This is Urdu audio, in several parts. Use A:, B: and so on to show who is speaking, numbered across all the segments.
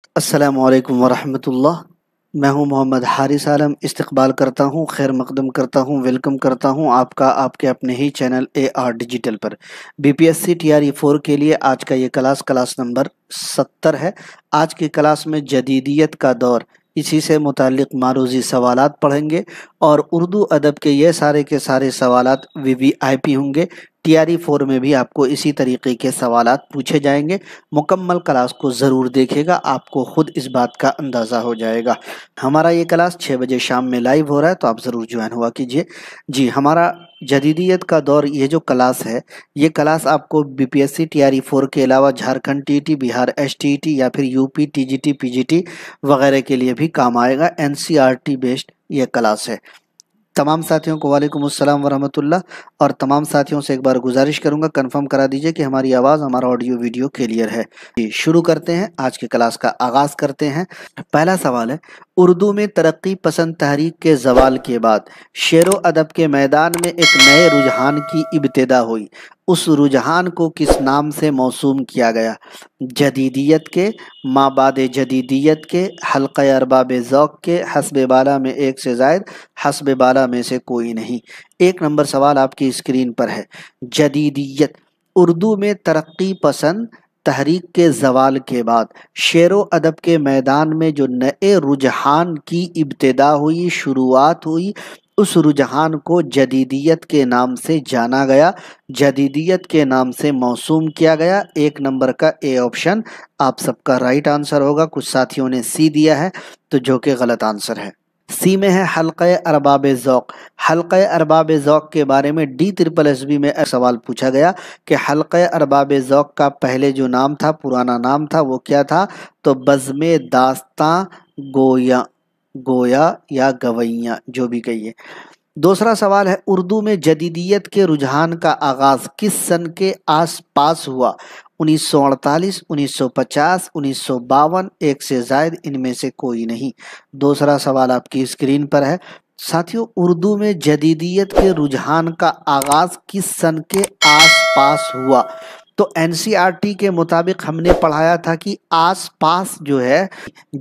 A: السلام علیکم ورحمۃ اللہ۔ میں ہوں محمد حارث عالم، استقبال کرتا ہوں، خیر مقدم کرتا ہوں، ویلکم کرتا ہوں آپ کا آپ کے اپنے ہی چینل AR ڈیجیٹل پر۔ BPSC TRE 4 کے لیے آج کا یہ کلاس نمبر 70 ہے۔ آج کی کلاس میں جدیدیت کا دور، اسی سے متعلق معروضی سوالات پڑھیں گے اور اردو ادب کے یہ سارے کے سارے سوالات VVIP ہوں گے۔ TRE 4 میں بھی آپ کو اسی طریقے کے سوالات پوچھے جائیں گے۔ مکمل کلاس کو ضرور دیکھے گا، آپ کو خود اس بات کا اندازہ ہو جائے گا۔ ہمارا یہ کلاس 6 بجے شام میں لائیو ہو رہا ہے، تو آپ ضرور جوائن ہوا کیجئے۔ جی، ہمارا جدیدیت کا دور یہ جو کلاس ہے، یہ کلاس آپ کو BPSC TRE 4 کے علاوہ جھارکھنڈ TET، بہار STET یا پھر UP TGT PGT وغیرہ کے لیے بھی کام آئے گا۔ NCERT بیسڈ یہ کلاس ہے۔ تمام ساتھیوں کو وعلیکم السلام ورحمۃ اللہ، اور تمام ساتھیوں سے ایک بار گزارش کروں گا کنفرم کرا دیجئے کہ ہماری آواز، ہمارا آڈیو ویڈیو کلیئر ہے۔ شروع کرتے ہیں، آج کے کلاس کا آغاز کرتے ہیں۔ پہلا سوال ہے، اردو میں ترقی پسند تحریک کے زوال کے بعد شعر و ادب کے میدان میں ایک نئے رجحان کی ابتدا ہوئی۔ اس رجحان کو کس نام سے موسوم کیا گیا؟ جدیدیت کے، مابعد جدیدیت کے، حلقہ ارباب ذوق کے، حسب بالا میں ایک سے زائد، حسب بالا میں سے کوئی نہیں۔ ایک نمبر سوال آپ کی اسکرین پر ہے۔ جدیدیت، اردو میں ترقی پسند تحریک کے زوال کے بعد شعر و ادب کے میدان میں جو نئے رجحان کی ابتدا ہوئی، شروعات ہوئی، اس رجحان کو جدیدیت کے نام سے جانا گیا، جدیدیت کے نام سے موسوم کیا گیا۔ ایک نمبر کا اے آپشن آپ سب کا رائٹ آنسر ہوگا۔ کچھ ساتھیوں نے سی دیا ہے، تو جو کہ غلط آنسر ہے۔ سی میں ہے حلقہ ارباب ذوق۔ حلقہ ارباب ذوق کے بارے میں DSSB میں سوال پوچھا گیا کہ حلقہ ارباب ذوق کا پہلے جو نام تھا، پرانا نام تھا، وہ کیا تھا؟ تو بزم داستاں گویا یا گویاں، جو بھی کہیے۔ دوسرا سوال ہے، اردو میں جدیدیت کے رجحان کا آغاز کس سن کے آس پاس ہوا؟ 1948، 1950، 1952، ایک سے زائد، ان میں سے کوئی نہیں۔ دوسرا سوال آپ کی اسکرین پر ہے۔ ساتھیوں، اردو میں جدیدیت کے رجحان کا آغاز کس سن کے آس پاس ہوا؟ تو NCERT کے مطابق ہم نے پڑھایا تھا کہ آس پاس جو ہے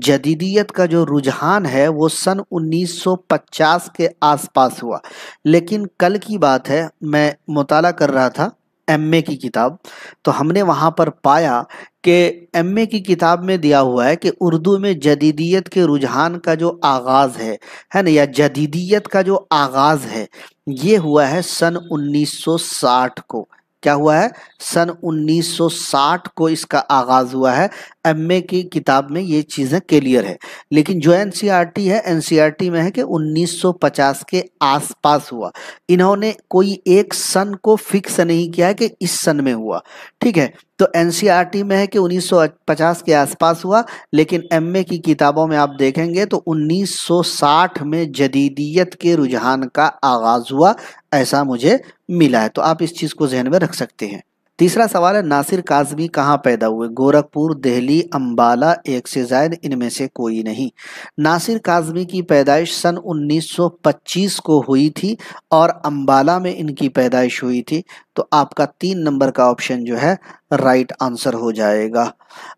A: جدیدیت کا جو رجحان ہے وہ سن 1950 کے آس پاس ہوا۔ لیکن کل کی بات ہے، میں مطالعہ کر رہا تھا MA کی کتاب، تو ہم نے وہاں پر پایا کہ MA کی کتاب میں دیا ہوا ہے کہ اردو میں جدیدیت کے رجحان کا جو آغاز ہے نا، یا جدیدیت کا جو آغاز ہے، یہ ہوا ہے سن 1960 کو۔ کیا ہوا ہے؟ سن 1960 کو اس کا آغاز ہوا ہے۔ MA کی کتاب میں یہ چیزیں کلیئر ہے، لیکن جو NCERT ہے، NCERT میں ہے کہ 1950 کے آس پاس ہوا۔ انہوں نے کوئی ایک سن کو فکس نہیں کیا کہ اس سن میں ہوا، ٹھیک ہے؟ تو NCERT میں ہے کہ 1950 کے آس پاس ہوا، لیکن MA کی کتابوں میں آپ دیکھیں گے تو 1960 میں جدیدیت کے رجحان کا آغاز ہوا، ایسا مجھے ملا ہے۔ تو آپ اس چیز کو ذہن میں رکھ سکتے ہیں۔ تیسرا سوال ہے، ناصر کاظمی کہاں پیدا ہوئے؟ گورکھپور، دہلی، امبالہ، ایک سے زائد، ان میں سے کوئی نہیں۔ ناصر کاظمی کی پیدائش سن 1925 کو ہوئی تھی اور امبالہ میں ان کی پیدائش ہوئی تھی۔ تو آپ کا 3 نمبر کا آپشن جو ہے رائٹ آنسر ہو جائے گا۔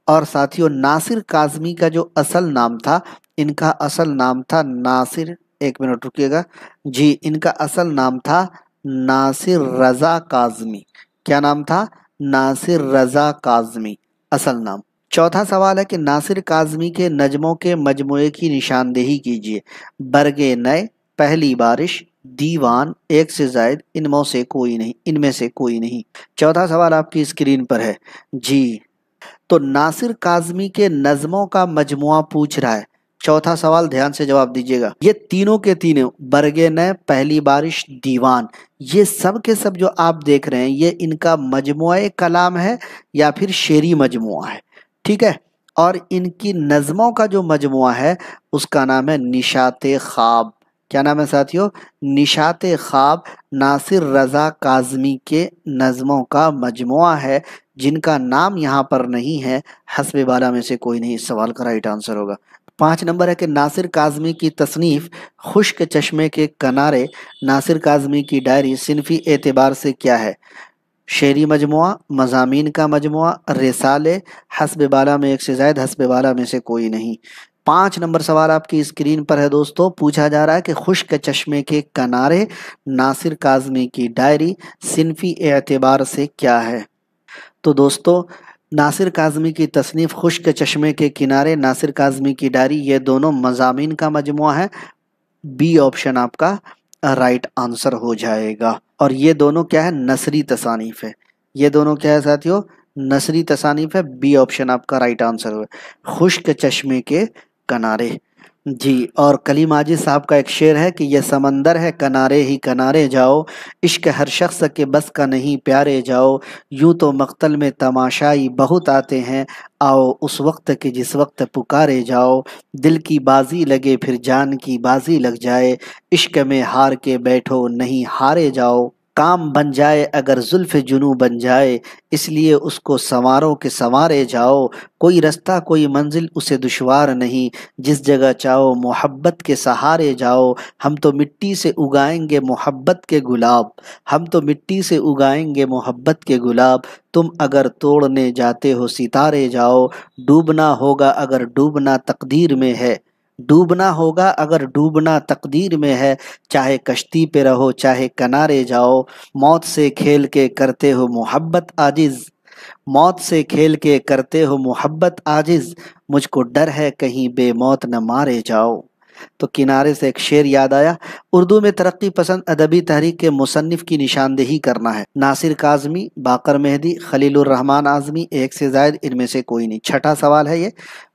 A: اور ساتھیوں، ناصر کاظمی کا جو اصل نام تھا، ان کا اصل نام تھا ناصر، ایک منٹ رکیے گا جی، ان کا اصل نام تھا ناصر رضا کاظمی۔ کیا نام تھا؟ ناصر رضا کاظمی، اصل نام۔ چوتھا سوال ہے کہ ناصر کاظمی کے نظموں کے مجموعے کی نشاندہی کیجیے۔ برگ نئے، پہلی بارش، دیوان، ایک سے زائد، ان میں سے کوئی نہیں۔ چوتھا سوال آپ کی اسکرین پر ہے جی۔ تو ناصر کاظمی کے نظموں کا مجموعہ پوچھ رہا ہے۔ چوتھا سوال دھیان سے جواب دیجیے گا۔ یہ تینوں کے تینوں، برگ نئے، پہلی بارش، دیوان، یہ سب کے سب جو آپ دیکھ رہے ہیں، یہ ان کا مجموعہ کلام ہے یا پھر شعری مجموعہ ہے، ٹھیک ہے؟ اور ان کی نظموں کا جو مجموعہ ہے اس کا نام ہے نشاط خواب۔ کیا نام ہے ساتھیوں؟ نشاط خواب ناصر رضا کاظمی کے نظموں کا مجموعہ ہے، جن کا نام یہاں پر نہیں ہے، حسب بالا میں سے کوئی نہیں۔ اس سوال کا رائٹ آنسر ہوگا۔ 5 نمبر ہے کہ ناصر کاظمی کی تصنیف خشک چشمے کے کنارے، ناصر کاظمی کی ڈائری صنفی اعتبار سے کیا ہے؟ شعری مجموعہ، مضامین کا مجموعہ، رسالے، حسب بالا میں ایک سے زائد، حسب بالا میں سے کوئی نہیں۔ 5 نمبر سوال آپ کی اسکرین پر ہے دوستو، پوچھا جا رہا ہے کہ خشک چشمے کے کنارے ناصر کاظمی کی ڈائری صنفی اعتبار سے کیا ہے؟ تو دوستو ناصر کاظمی کی تصنیف خشک چشمے کے کنارے، ناصر کاظمی کی ڈائری، یہ دونوں مضامین کا مجموعہ ہے۔ بی آپشن آپ کا رائٹ آنسر ہو جائے گا۔ اور یہ دونوں کیا ہے؟ نثری تصانیف ہے۔ یہ دونوں کیا ہے ساتھیو؟ نثری تصانیف ہے۔ بی آپشن آپ کا رائٹ آنسر ہو، خشک چشمے کے کنارے۔ جی، اور کلیم عاجز صاحب کا ایک شعر ہے کہ یہ سمندر ہے کنارے ہی کنارے جاؤ، عشق ہر شخص کے بس کا نہیں پیارے جاؤ، یوں تو مقتل میں تماشائی بہت آتے ہیں، آؤ اس وقت کے جس وقت پکارے جاؤ، دل کی بازی لگے پھر جان کی بازی لگ جائے، عشق میں ہار کے بیٹھو نہیں ہارے جاؤ، کام بن جائے اگر زلف جنوں بن جائے، اس لیے اس کو سنوارو کہ سنوارے جاؤ، کوئی رستہ کوئی منزل اسے دشوار نہیں، جس جگہ چاہو محبت کے سہارے جاؤ، ہم تو مٹی سے اگائیں گے محبت کے گلاب، ہم تو مٹی سے اگائیں گے محبت کے گلاب، تم اگر توڑنے جاتے ہو ستارے جاؤ، ڈوبنا ہوگا اگر ڈوبنا تقدیر میں ہے، ڈوبنا ہوگا اگر ڈوبنا تقدیر میں ہے، چاہے کشتی پہ رہو چاہے کنارے جاؤ، موت سے کھیل کے کرتے ہو محبت عاجز، موت سے کھیل کے کرتے ہو محبت عاجز، مجھ کو ڈر ہے کہیں بے موت نہ مارے جاؤ۔ تو کنارے سے ایک شعر یاد آیا، اردو میں ترقی پسند ادبی تحریک کے مصنف کی نشاندہی کرنا ہے، ناصر کاظمی، باقر مہدی، خلیل الرحمن اعظمی، ایک سے زائد ان میں سے کوئی نہیں۔ 6واں سوال ہے یہ۔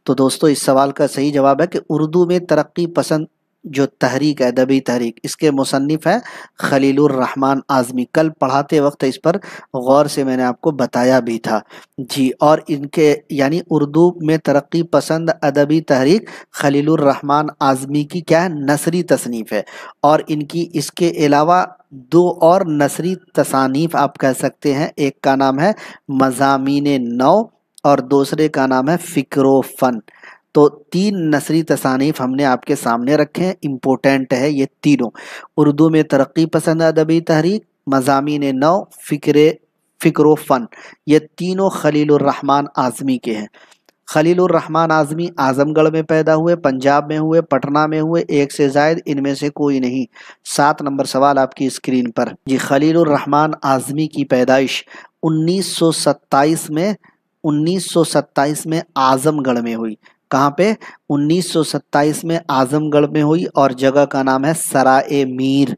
A: تو دوستو اس سوال کا صحیح جواب ہے کہ اردو میں ترقی پسند جو تحریک ہے، ادبی تحریک، اس کے مصنف ہے خلیل الرحمن اعظمی۔ کل پڑھاتے وقت اس پر غور سے میں نے آپ کو بتایا بھی تھا جی۔ اور ان کے یعنی اردو میں ترقی پسند ادبی تحریک خلیل الرحمن اعظمی کی کیا ہے؟ نثری تصنیف ہے۔ اور ان کی اس کے علاوہ 2 اور نثری تصانیف آپ کہہ سکتے ہیں، ایک کا نام ہے مضامین نو اور دوسرے کا نام ہے فکر و فن۔ تو 3 نثری تصانیف ہم نے آپ کے سامنے رکھے ہیں، امپورٹنٹ ہے یہ تینوں، اردو میں ترقی پسند ادبی تحریک، مضامین نو، فکر و فن، یہ تینوں خلیل الرحمن اعظمی کے ہیں۔ خلیل الرحمن اعظمی اعظم گڑھ میں پیدا ہوئے، پنجاب میں ہوئے، پٹنہ میں ہوئے، ایک سے زائد ان میں سے کوئی نہیں۔ 7 نمبر سوال آپ کی اسکرین پر جی، خلیل الرحمن اعظمی کی پیدائش 1927 میں اعظم گڑھ میں ہوئی۔ کہاں پہ؟ 1927 میں اعظم گڑھ میں ہوئی، اور جگہ کا نام ہے سرائے میر۔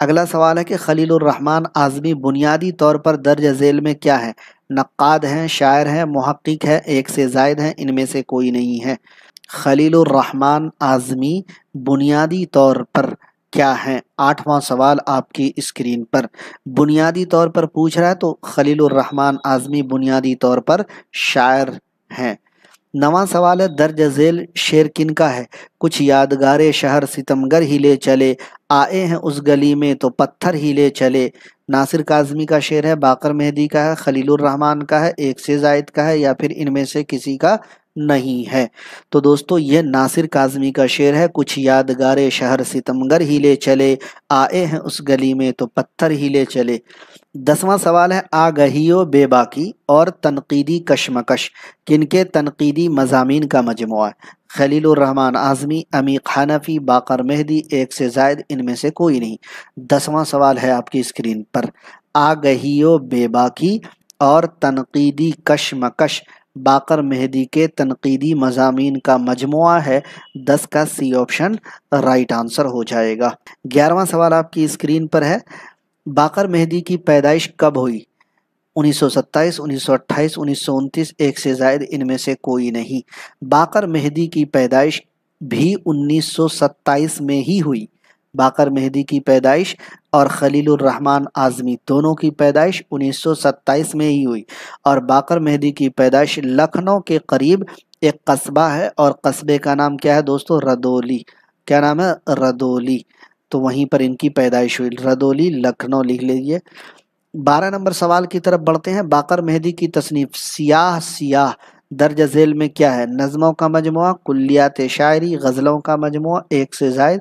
A: اگلا سوال ہے کہ خلیل الرحمن اعظمی بنیادی طور پر درج ذیل میں کیا ہے؟ نقاد ہیں، شاعر ہیں، محقق ہے، ایک سے زائد ہیں، ان میں سے کوئی نہیں ہے۔ خلیل الرحمن اعظمی بنیادی طور پر کیا ہیں؟ 8واں سوال آپ کی اسکرین پر بنیادی طور پر پوچھ رہا ہے، تو خلیل الرحمن اعظمی بنیادی طور پر شاعر ہیں۔ 9واں سوال ہے، درج ذیل شعر کن کا ہے؟ کچھ یادگار شہر ستمگر ہی لے چلے، آئے ہیں اس گلی میں تو پتھر ہی لے چلے۔ ناصر کاظمی کا شعر ہے، باقر مہدی کا ہے، خلیل الرحمن کا ہے، ایک سے زائد کا ہے، یا پھر ان میں سے کسی کا نہیں ہے؟ تو دوستو یہ ناصر کاظمی کا شعر ہے، کچھ یادگار شہر ستمگر ہی لے چلے، آئے ہیں اس گلی میں تو پتھر ہی لے چلے۔ 10واں سوال ہے، آگہیو بے باکی اور تنقیدی کشمکش کن کے تنقیدی مضامین کا مجموعہ ہے؟ خلیل الرحمن اعظمی، عمیق حنفی، باقر مہدی، ایک سے زائد ان میں سے کوئی نہیں۔ 10واں سوال ہے آپ کی اسکرین پر، آگہیو بے باکی اور تنقیدی کشمکش باقر مہدی کے تنقیدی مضامین کا مجموعہ ہے، 10 کا سی آپشن رائٹ آنسر ہو جائے گا۔ 11واں سوال آپ کی اسکرین پر ہے، باقر مہدی کی پیدائش کب ہوئی؟ 1927، 1928، 1929، ایک سے زائد ان میں سے کوئی نہیں۔ باقر مہدی کی پیدائش بھی 1927 میں ہی ہوئی۔ باقر مہدی کی پیدائش اور خلیل الرحمن اعظمی دونوں کی پیدائش 1927 میں ہی ہوئی، اور باقر مہدی کی پیدائش لکھنؤ کے قریب ایک قصبہ ہے، اور قصبے کا نام کیا ہے دوستو؟ ردولی۔ کیا نام ہے؟ ردولی۔ تو وہیں پر ان کی پیدائش ہوئی، ردولی، لکھنؤ لکھ لیجیے۔ 12 نمبر سوال کی طرف بڑھتے ہیں، باقر مہدی کی تصنیف سیاہ سیاہ درج ذیل میں کیا ہے؟ نظموں کا مجموعہ، کلیات شاعری، غزلوں کا مجموعہ، ایک سے زائد،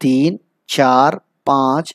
A: 3, 4, 5,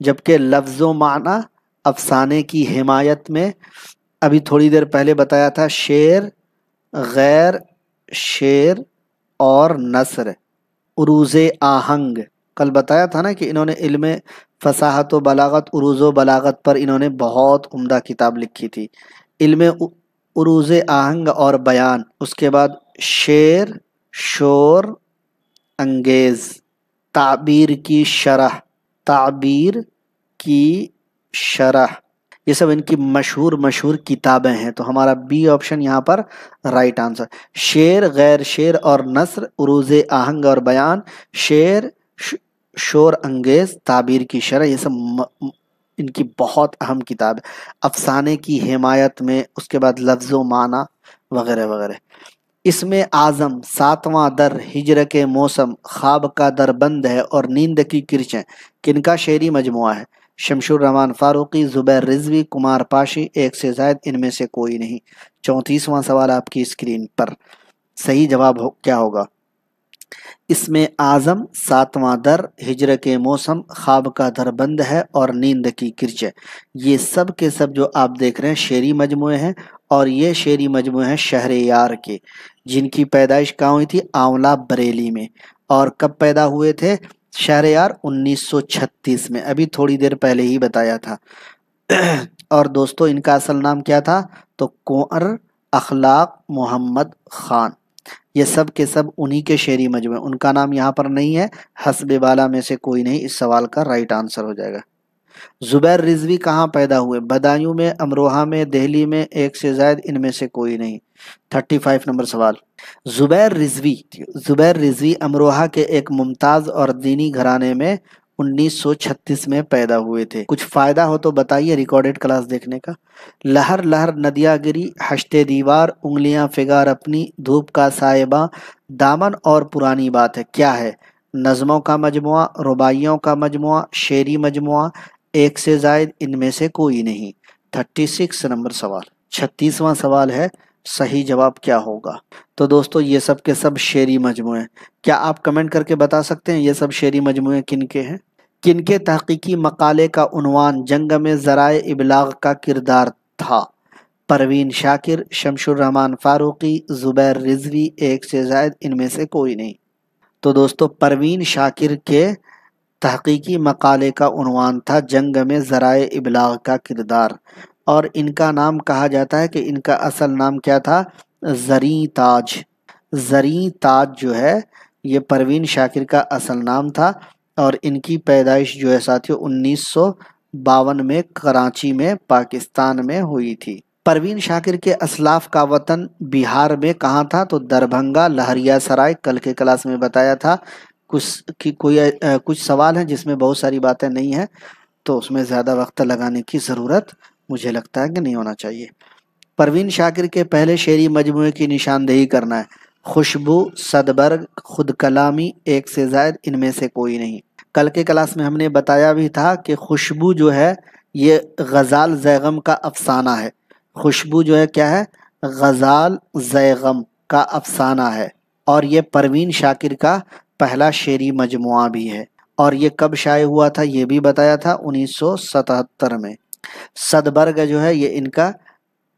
A: جبکہ لفظ و معنی افسانے کی حمایت میں ابھی تھوڑی دیر پہلے بتایا تھا شعر، غیر شعر اور نثر، عروض آہنگ. کل بتایا تھا نا کہ انہوں نے علم فصاحت و بلاغت، عروض و بلاغت پر انہوں نے بہت عمدہ کتاب لکھی تھی. علم عروض آہنگ اور بیان، اس کے بعد شعر، شور انگیز، تعبیر کی شرح، تعبیر کی شرح، یہ سب ان کی مشہور کتابیں ہیں. تو ہمارا بی آپشن یہاں پر رائٹ آنسر. شعر، غیر شعر اور نثر، عروض آہنگ اور بیان، شعر، شور انگیز، تعبیر کی شرح، یہ سب ان کی بہت اہم کتاب ہے. افسانے کی حمایت میں، اس کے بعد لفظ و معنی وغیرہ وغیرہ. اس میں اعظم، ساتواں در، ہجر کے موسم، خواب کا در بند ہے اور نیند کی کرچیں کن کا شعری مجموعہ ہے؟ شمس الرحمن فاروقی، زبیر رضوی، کمار پاشی، ایک سے زائد ان میں سے کوئی نہیں. 34واں سوال آپ کی اسکرین پر. صحیح جواب کیا ہوگا؟ اس میں اعظم، ساتواں در، ہجر کے موسم، خواب کا در بند ہے اور نیند کی کرچے، یہ سب کے سب جو آپ دیکھ رہے ہیں شعری مجموعے ہیں. اور یہ شعری مجموعے ہیں شہر یار کے، جن کی پیدائش کہاں ہوئی تھی؟ آنولا بریلی میں. اور کب پیدا ہوئے تھے شہر یار؟ 1936 میں. ابھی تھوڑی دیر پہلے ہی بتایا تھا. اور دوستو ان کا اصل نام کیا تھا؟ تو کنور اخلاق محمد خان. یہ سب کے سب انہی کے شعری مجموعے. ان کا نام یہاں پر نہیں ہے، حسب بالا میں سے کوئی نہیں. اس سوال کا رائٹ آنسر ہو جائے گا. زبیر رضوی کہاں پیدا ہوئے؟ بدایوں میں، امروہہ میں، دہلی میں، ایک سے زائد ان میں سے کوئی نہیں. 35 نمبر سوال. زبیر رضوی امروہہ کے ایک ممتاز اور دینی گھرانے میں 1936 میں پیدا ہوئے تھے. کچھ فائدہ ہو تو بتائیے ریکارڈڈ کلاس دیکھنے کا. لہر لہر ندیاں گری، ہشتے دیوار، انگلیاں فگار اپنی، دھوپ کا سائباں، دامن اور پرانی بات ہے. کیا ہے؟ نظموں کا مجموعہ، رباعیوں کا مجموعہ، شعری مجموعہ، ایک سے زائد ان میں سے کوئی نہیں. 36 نمبر سوال. 36واں سوال ہے صحیح جواب کیا ہوگا؟ تو دوستو یہ سب کے سب شعری مجموعے ہیں. کیا آپ کمنٹ کر کے بتا سکتے ہیں یہ سب شعری مجموعے کن کے ہیں؟ کن کے تحقیقی مقالے کا عنوان جنگ میں ذرائع ابلاغ کا کردار تھا؟ پروین شاکر، شمس الرحمن فاروقی، زبیر رضوی، ایک سے زائد ان میں سے کوئی نہیں. تو دوستو پروین شاکر کے تحقیقی مقالے کا عنوان تھا جنگ میں ذرائع ابلاغ کا کردار. اور ان کا نام کہا جاتا ہے کہ ان کا اصل نام کیا تھا؟ زریں تاج. زریں تاج جو ہے یہ پروین شاکر کا اصل نام تھا. اور ان کی پیدائش جو ہے ساتھیو 1952 میں کراچی میں پاکستان میں ہوئی تھی. پروین شاکر کے اسلاف کا وطن بہار میں کہاں تھا؟ تو دربھنگا، لہریا سرائے. کل کے کلاس میں بتایا تھا. کچھ سوال ہیں جس میں بہت ساری باتیں نہیں ہیں تو اس میں زیادہ وقت لگانے کی ضرورت مجھے لگتا ہے کہ نہیں ہونا چاہیے. پروین شاکر کے پہلے شعری مجموعے کی نشاندہی کرنا ہے. خوشبو، صدبرگ، خود کلامی، ایک سے زائد ان میں سے کوئی نہیں. کل کے کلاس میں ہم نے بتایا بھی تھا کہ خوشبو جو ہے یہ غزال زیغم کا افسانہ ہے. خوشبو جو ہے کیا ہے؟ غزال زیغم کا افسانہ ہے. اور یہ پروین شاکر کا پہلا شعری مجموعہ بھی ہے. اور یہ کب شائع ہوا تھا یہ بھی بتایا تھا 1977 میں. صدبرگ جو ہے یہ ان کا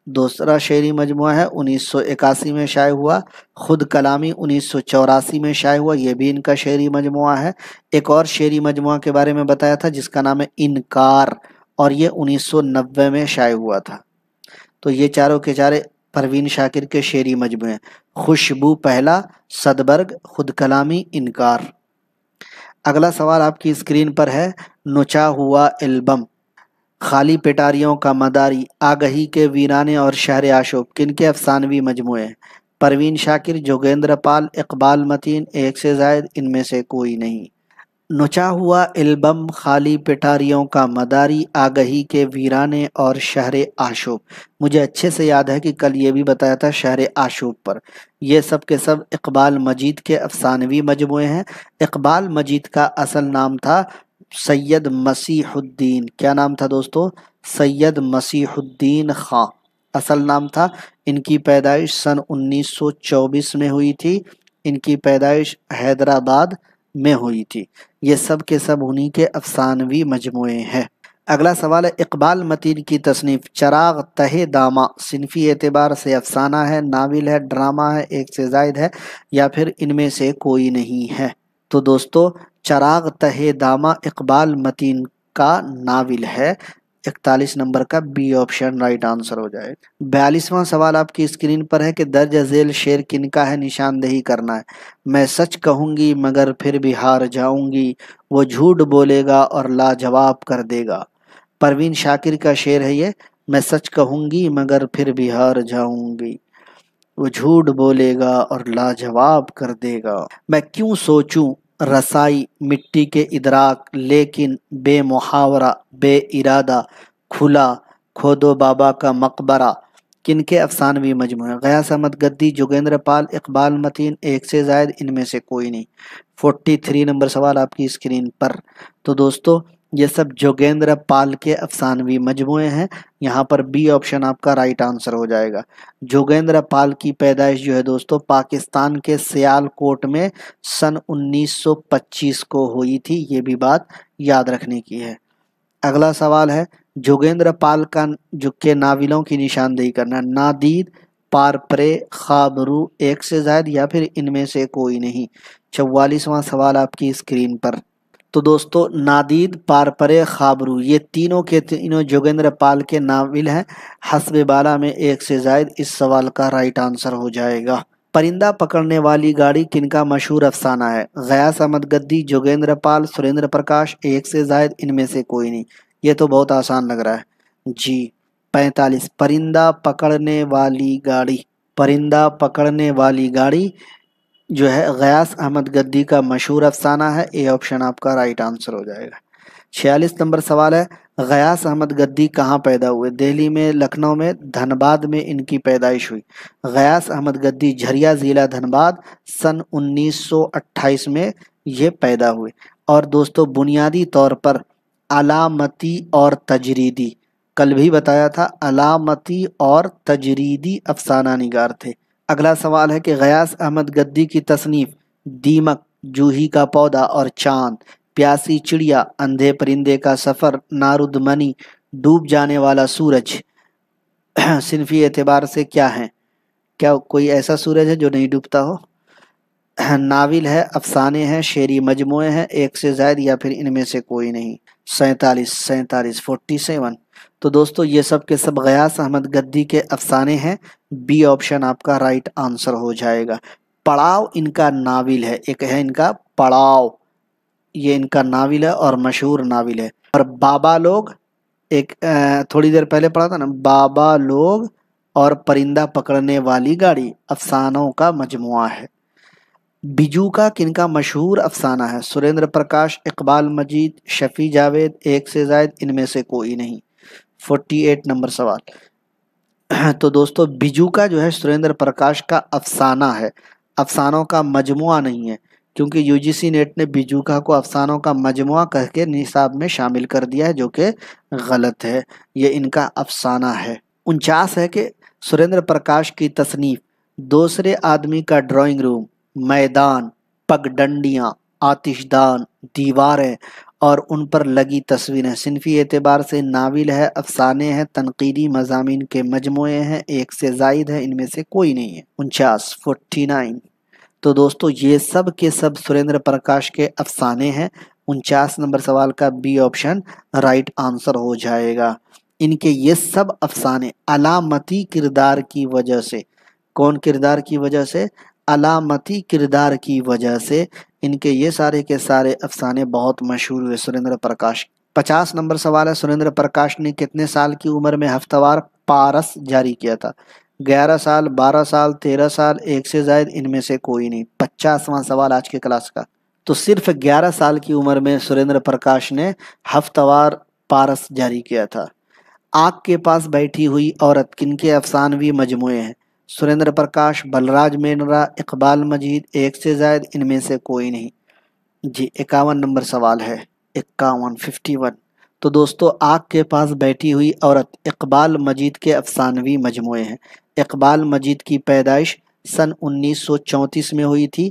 A: دوسرا شعری مجموعہ ہے، 1981 میں شائع ہوا. خود کلامی 1984 میں شائع ہوا، یہ بھی ان کا شعری مجموعہ ہے. ایک اور شعری مجموعہ کے بارے میں بتایا تھا جس کا نام ہے انکار، اور یہ 1990 میں شائع ہوا تھا. تو یہ چاروں کے چارے پروین شاکر کے شعری مجموعے ہیں. خوشبو پہلا، صدبرگ، خود کلامی، انکار. اگلا سوال آپ کی اسکرین پر ہے. نچا ہوا البم، خالی پٹاریوں کا مداری، آگہی کے ویرانے اور شہر آشوب کن کے افسانوی مجموعے ہیں؟ پروین شاکر، جوگیندر پال، اقبال متین، ایک سے زائد ان میں سے کوئی نہیں. نچا ہوا البم، خالی پٹاریوں کا مداری، آگہی کے ویرانے اور شہر آشوب. مجھے اچھے سے یاد ہے کہ کل یہ بھی بتایا تھا شہر آشوب پر. یہ سب کے سب اقبال مجید کے افسانوی مجموعے ہیں. اقبال مجید کا اصل نام تھا سید مسیح الدین. کیا نام تھا دوستو؟ سید مسیح الدین خان اصل نام تھا. ان کی پیدائش سن 1924 میں ہوئی تھی. ان کی پیدائش حیدرآباد میں ہوئی تھی۔ یہ سب کے سب انہی کے افسانوی مجموعے ہیں۔ اگلا سوال ہے اقبال متین کی تصنیف چراغ تہ داماں صنفی اعتبار سے افسانہ ہے، ناول ہے، ڈرامہ ہے، ایک سے زائد ہے یا پھر ان میں سے کوئی نہیں ہے؟ تو دوستو چراغ تہ داماں اقبال متین کا ناول ہے، 41 نمبر کا بی آپشن رائٹ آنسر ہو جائے۔ 42واں سوال آپ کی اسکرین پر ہے کہ درج ذیل شعر کن کا ہے، نشاندہی کرنا ہے۔ میں سچ کہوں گی مگر پھر بھی ہار جاؤں گی، وہ جھوٹ بولے گا اور لاجواب کر دے گا۔ پروین شاکر کا شعر ہے یہ، میں سچ کہوں گی مگر پھر بھی ہار جاؤں گی، وہ جھوٹ بولے گا اور لاجواب کر دے گا۔ میں کیوں سوچوں رسائی مٹی کے ادراک، لیکن بے محاورہ بے ارادہ کھلا کھودو بابا کا مقبرہ، کن کے افسانوی مجموعے؟ غیاث احمد گدی، جوگیندر پال، اقبال متین، ایک سے زائد ان میں سے کوئی نہیں۔ 43 نمبر سوال آپ کی اسکرین پر۔ تو دوستو یہ سب جوگیندر پال کے افسانوی مجموعے ہیں، یہاں پر بی آپشن آپ کا رائٹ آنسر ہو جائے گا۔ جوگیندر پال کی پیدائش جو ہے دوستو پاکستان کے سیال کوٹ میں سن 1925 کو ہوئی تھی، یہ بھی بات یاد رکھنے کی ہے۔ اگلا سوال ہے جوگیندر پال کا جو کے ناولوں کی نشاندہی کرنا، نادید، پارپرے، خوابرو، ایک سے زائد یا پھر ان میں سے کوئی نہیں۔ 44واں سوال آپ کی اسکرین پر۔ تو دوستو نادید، پارپرے، خوابرو یہ تینوں کے تینوں جوگیندر پال کے ناول ہیں، حسب بالا میں ایک سے زائد اس سوال کا رائٹ آنسر ہو جائے گا۔ پرندہ پکڑنے والی گاڑی کن کا مشہور افسانہ ہے؟ غیاث احمد گدی، جوگیندر پال، سریندر پرکاش، ایک سے زائد ان میں سے کوئی نہیں۔ یہ تو بہت آسان لگ رہا ہے جی۔ 45 پرندہ پکڑنے والی گاڑی، پرندہ پکڑنے والی گاڑی جو ہے غیاث احمد گدی کا مشہور افسانہ ہے، اے آپشن آپ کا رائٹ آنسر ہو جائے گا۔ 46 نمبر سوال ہے غیاث احمد گدی کہاں پیدا ہوئے؟ دہلی میں، لکھنؤ میں، دھنباد میں ان کی پیدائش ہوئی۔ غیاث احمد گدی جھریا ضلع دھنباد سن 1928 میں یہ پیدا ہوئے۔ اور دوستو بنیادی طور پر علامتی اور تجریدی، کل بھی بتایا تھا، علامتی اور تجریدی افسانہ نگار تھے۔ اگلا سوال ہے کہ غیاث احمد گدی کی تصنیف دیمک، جوہی کا پودا اور چاند، پیاسی چڑیا، اندھے پرندے کا سفر، نارد منی، ڈوب جانے والا سورج صنفی اعتبار سے کیا ہیں؟ کیا کوئی ایسا سورج ہے جو نہیں ڈوبتا ہو؟ ناول ہے، افسانے ہیں، شعری مجموعے ہیں، ایک سے زائد یا پھر ان میں سے کوئی نہیں۔ 47 تو دوستو یہ سب کے سب غیاث احمد گدی کے افسانے ہیں، بی آپشن آپ کا رائٹ آنسر ہو جائے گا۔ پڑاؤ ان کا ناول ہے، ایک ہے ان کا پڑاؤ، یہ ان کا ناول ہے اور مشہور ناول ہے۔ اور بابا لوگ ایک تھوڑی دیر پہلے پڑھا تھا نا، بابا لوگ اور پرندہ پکڑنے والی گاڑی افسانوں کا مجموعہ ہے۔ بیجو کا کن کا مشہور افسانہ ہے؟ سریندر پرکاش، اقبال مجید، شفیع جاوید، ایک سے زائد ان میں سے کوئی نہیں۔ 48 نمبر سوال۔ تو دوستو بیجو کا جو ہے سریندر پرکاش کا افسانہ ہے، افسانوں کا مجموعہ نہیں ہے، کیونکہ یو جی سی نیٹ نے بیجوکا کو افسانوں کا مجموعہ کہہ کے نصاب میں شامل کر دیا ہے، جو کہ غلط ہے، یہ ان کا افسانہ ہے۔ 49 ہے کہ سریندر پرکاش کی تصنیف دوسرے آدمی کا ڈرائنگ روم، میدان، پگڈنڈیاں، آتش دان، دیواریں اور ان پر لگی تصویریں صنفی اعتبار سے ناول ہے، افسانے ہیں، تنقیدی مضامین کے مجموعے ہیں، ایک سے زائد ہے، ان میں سے کوئی نہیں ہے۔ 49 تو دوستو یہ سب کے سب سریندر پرکاش کے افسانے ہیں، 49 نمبر سوال کا بی آپشن رائٹ آنسر ہو جائے گا۔ ان کے یہ سب افسانے علامتی کردار کی وجہ سے، کون کردار کی وجہ سے؟ علامتی کردار کی وجہ سے ان کے یہ سارے کے سارے افسانے بہت مشہور ہوئے سریندر پرکاش۔ 50 نمبر سوال ہے سریندر پرکاش نے کتنے سال کی عمر میں ہفتہ وار پارس جاری کیا تھا؟ 11 سال، 12 سال، 13 سال، ایک سے زائد ان میں سے کوئی نہیں۔ 50واں سوال آج کے کلاس کا۔ تو صرف 11 سال کی عمر میں سریندر پرکاش نے ہفتہ وار پارس جاری کیا تھا۔ آگ کے پاس بیٹھی ہوئی عورت کن کے افسانوی مجموعے ہیں؟ سریندر پرکاش، بلراج مینرا، اقبال مجید، ایک سے زائد ان میں سے کوئی نہیں جی۔ 51 نمبر سوال ہے، 51 تو دوستو آگ کے پاس بیٹھی ہوئی عورت اقبال مجید کے افسانوی مجموعے ہیں۔ اقبال مجید کی پیدائش سن 1934 میں ہوئی تھی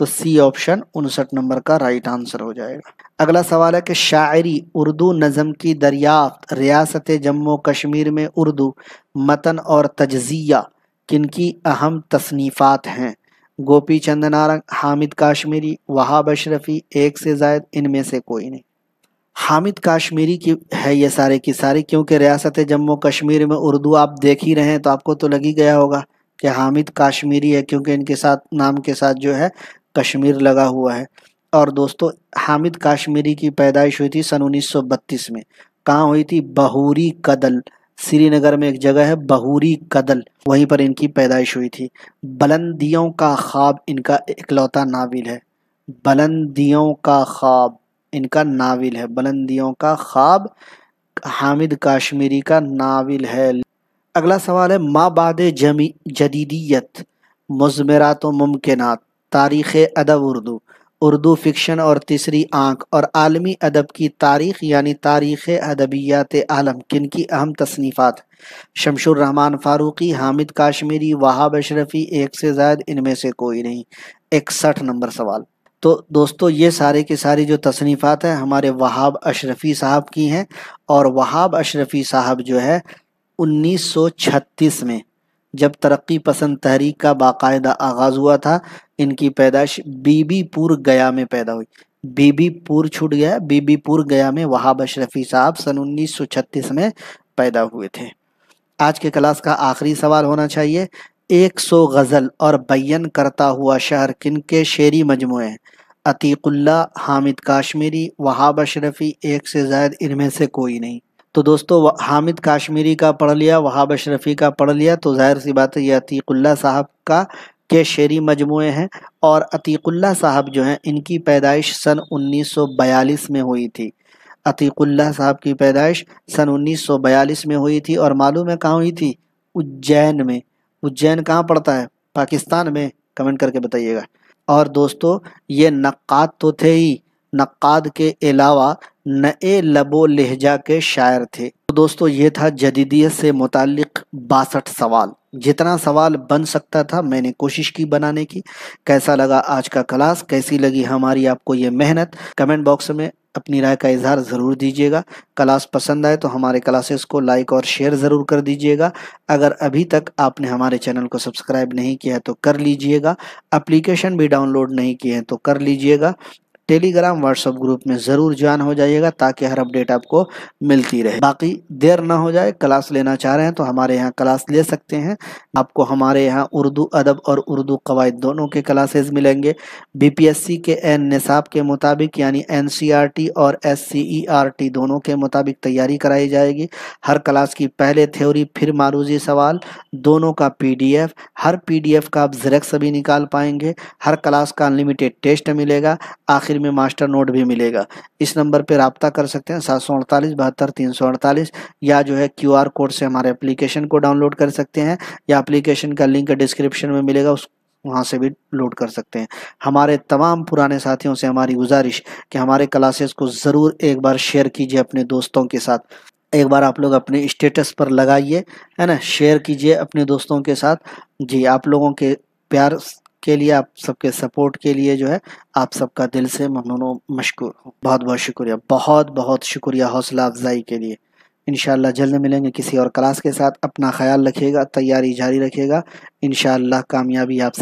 A: تو سی آپشن 59 نمبر کا رائٹ آنسر ہو جائے گا۔ اگلا سوال ہے کہ شاعری اردو نظم کی دریافت ریاست جموں کشمیر میں اردو متن اور تجزیہ کن کی اہم تصنیفات ہیں؟ گوپی چند نارنگ، حامد کاشمیری، وہاب اشرفی، ایک سے زائد، ان میں سے کوئی نہیں۔ حامد کاشمیری کی ہے یہ سارے کی ساری، کیونکہ ریاست جموں کشمیر میں اردو آپ دیکھ ہی رہے ہیں تو آپ کو تو لگ ہی گیا ہوگا کہ حامد کاشمیری ہے، کیونکہ ان کے ساتھ نام کے ساتھ جو ہے کشمیر لگا ہوا ہے۔ اور دوستو حامد کاشمیری کی پیدائش ہوئی تھی سن 1932 میں۔ کہاں ہوئی تھی؟ بہوری کدل، سری نگر میں ایک جگہ ہے بہوری کدل، وہیں پر ان کی پیدائش ہوئی تھی۔ بلندیوں کا خواب ان کا اکلوتا ناول ہے۔ بلندیوں کا خواب ان کا ناول ہے۔ بلندیوں کا خواب حامد کاشمیری کا ناول ہے۔ اگلا سوال ہے ما بعد جدیدیت، مضمرات و ممکنات، تاریخ ادب اردو، اردو فکشن اور تیسری آنکھ اور عالمی ادب کی تاریخ یعنی تاریخ ادبیات عالم کن کی اہم تصنیفات؟ شمس الرحمن فاروقی، حامد کاشمیری، وہاب اشرفی، ایک سے زائد، ان میں سے کوئی نہیں۔ 61 نمبر سوال۔ تو دوستو یہ سارے کی ساری جو تصنیفات ہیں ہمارے وہاب اشرفی صاحب کی ہیں، اور وہاب اشرفی صاحب جو ہے 1936 میں جب ترقی پسند تحریک کا باقاعدہ آغاز ہوا تھا، ان کی پیدائش بی بی پور گیا میں پیدا ہوئی۔ بی بی پور چھوٹ گیا، بی بی پور گیا میں وہاب اشرفی صاحب سن 1936 میں پیدا ہوئے تھے۔ آج کے کلاس کا آخری سوال ہونا چاہیے 100 غزل اور بیان کرتا ہوا شہر کن کے شعری مجموعے ہیں؟ عتیق اللہ، حامد کاشمیری، وہاب اشرفی، ایک سے زائد، ان میں سے کوئی نہیں۔ تو دوستو حامد کاشمیری کا پڑھ لیا، وہاب اشرفی کا پڑھ لیا، تو ظاہر سی بات ہے یہ عتیق اللہ صاحب کا کے شعری مجموعے ہیں۔ اور عتیق اللہ صاحب جو ہیں ان کی پیدائش سن 1942 میں ہوئی تھی۔ عتیق اللہ صاحب کی پیدائش سن 1942 میں ہوئی تھی، اور معلوم ہے کہاں ہوئی تھی؟ اجین میں۔ اجین کہاں پڑتا ہے؟ پاکستان میں؟ کمنٹ کر کے بتائیے گا۔ اور دوستو یہ نقاد تو تھے ہی، نقاد کے علاوہ نئے لب و لہجہ کے شاعر تھے۔ تو دوستو یہ تھا جدیدیت سے متعلق 62 سوال۔ جتنا سوال بن سکتا تھا میں نے کوشش کی بنانے کی۔ کیسا لگا آج کا کلاس؟ کیسی لگی ہماری آپ کو یہ محنت؟ کمنٹ باکس میں اپنی رائے کا اظہار ضرور دیجیے گا۔ کلاس پسند آئے تو ہمارے کلاسز کو لائک اور شیئر ضرور کر دیجیے گا۔ اگر ابھی تک آپ نے ہمارے چینل کو سبسکرائب نہیں کیا ہے تو کر لیجیے گا۔ اپلیکیشن بھی ڈاؤن لوڈ نہیں کی ہے تو کر لیجیے گا۔ ٹیلی گرام واٹس ایپ گروپ میں ضرور جوائن ہو جائیے گا تاکہ ہر اپڈیٹ آپ کو ملتی رہے۔ باقی دیر نہ ہو جائے، کلاس لینا چاہ رہے ہیں تو ہمارے یہاں کلاس لے سکتے ہیں۔ آپ کو ہمارے یہاں اردو ادب اور اردو قواعد دونوں کے کلاسز ملیں گے۔ بی پی ایس سی کے این نصاب کے مطابق یعنی این سی آر ٹی اور S C E R T دونوں کے مطابق تیاری کرائی جائے گی۔ ہر کلاس کی پہلے تھیوری پھر معروضی سوال دونوں کا پی ڈی ایف، ہر پی ڈی ایف کا آپ زیروکس بھی نکال پائیں گے۔ ہر کلاس کا انلمیٹیڈ ٹیسٹ ملے گا، آخر میں ماسٹر نوٹ بھی ملے گا۔ اس نمبر پہ رابطہ کر سکتے ہیں 748 72 348، یا جو ہے کیو آر کوڈ سے ہمارے اپلیکیشن کو ڈاؤن لوڈ کر سکتے ہیں، یا اپلیکیشن کا لنک ڈسکرپشن میں ملے گا، وہاں سے بھی لوڈ کر سکتے ہیں۔ ہمارے تمام پرانے ساتھیوں سے ہماری گزارش کہ ہمارے کلاسز کو ضرور ایک بار شیئر کیجیے اپنے دوستوں کے ساتھ۔ ایک بار آپ لوگ اپنے اسٹیٹس پر لگائیے، ہے نا، شیئر کیجیے اپنے دوستوں کے ساتھ۔ جی آپ لوگوں کے پیار کے لیے، آپ سب کے سپورٹ کے لیے جو ہے آپ سب کا دل سے ممنون و مشکور ہوں۔ بہت بہت شکریہ، بہت بہت شکریہ حوصلہ افزائی کے لیے۔ انشاءاللہ جلد ملیں گے کسی اور کلاس کے ساتھ۔ اپنا خیال رکھیے گا، تیاری جاری رکھیے گا، انشاءاللہ کامیابی آپ